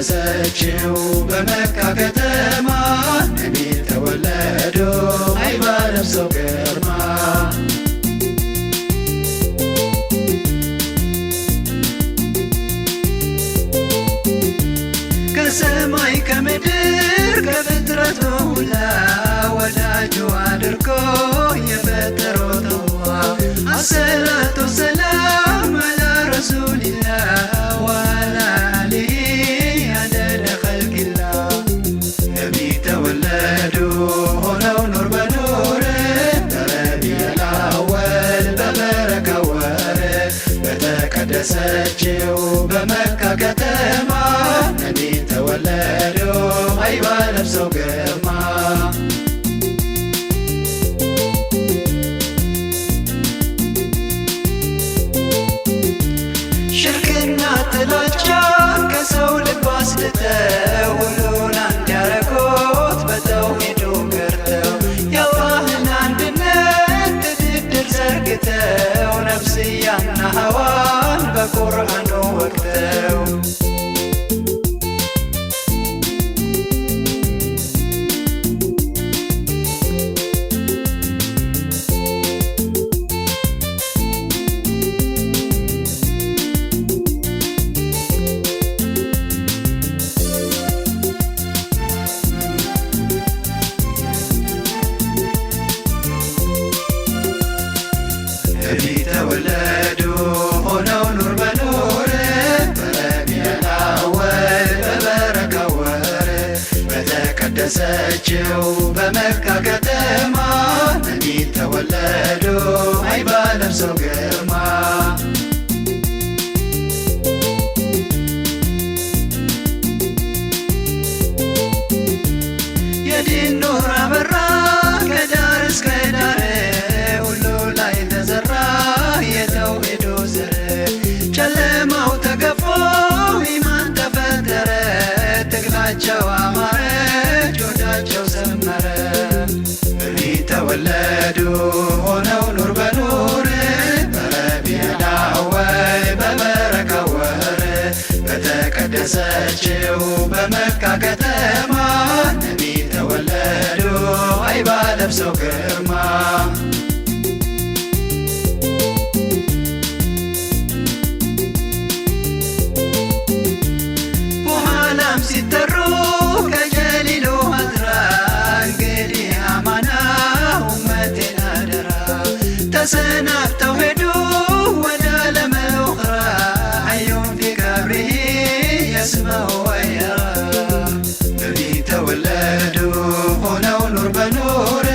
በተቀደሰችው በመካ ከተማ ነቢ ተወለዱ አይባ ለብሰው ግርማ። ከሰማይ ከምድር ከፍጥረቱ ሁላ ወዳጁ አድርጎ የፈጠረው አላህ አሰላቱ ሰላም አላ ረሱሊላህ ወአላ አሊሂ አደደ ኸልቂላህ። ነቢ ተወለዱ ሆነው ኑር በኑር በረቢዑል አወል በበረካ ወር በተቀደሰችው በመካ ከተማ ነቢ ተወለዱ አይባ ለብሰው ግርማ። ሽርክና ጥላቻን ከሰው ልብ አስልተው ሁሉን አንድ ያረጉት በተውሂዱ ገርተው የአላህን አንድነት ትድድር ዘርግተው ነፍስያና ሀዋን በቁርአኑ ወቅተው ነቢ ተወለዱ ሆነው ኑር በኑር በረቢዑል አወል በበረካ ወር በተቀደሰችው በመካ ከተማ ነቢ ተወለዱ አይባ ለብሰው ግርማ። የዲን ኑር አበራ ከዳር እስከ ዳር ሁሉ ላይ ተዘራ የተውሂዱ ዘር። ጨለማው ተገፎ ኢማን ተፈጠረ ትግላቸው አማረ ጆዳቸው ሰመረ። ነቢ ተወለዱ ሆነው ኑር በኑር በረቢዑል አወል በበረካ ወር በተቀደሰችው በመካ ከተማ ነቢ ተወለዱ አይባ ለብሰው ግርማ። በኋላም ሲጠሩ ከጀሊሉ ሀድራ እንግዲህ አማና ኡመቴን አደራ ተሰናብተው ሄዱ ወደ ዓለም ኡኽራ ሐዩን ፊ ቀብሪሂ የስመዑ ወየራ። ነቢ ተወለዱ ሆነው ኑር በኑር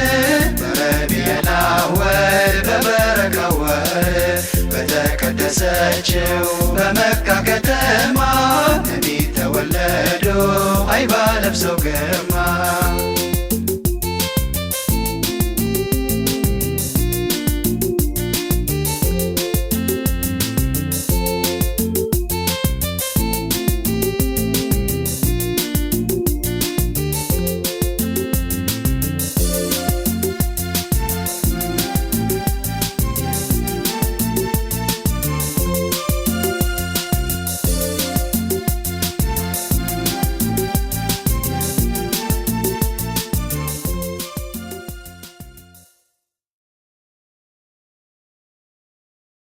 በረቢዑል አወል በበረካ ወር በተቀደሰችው በመካ ከተማ ነቢ ተወለዱ አይባ ለብሰው ግርማ።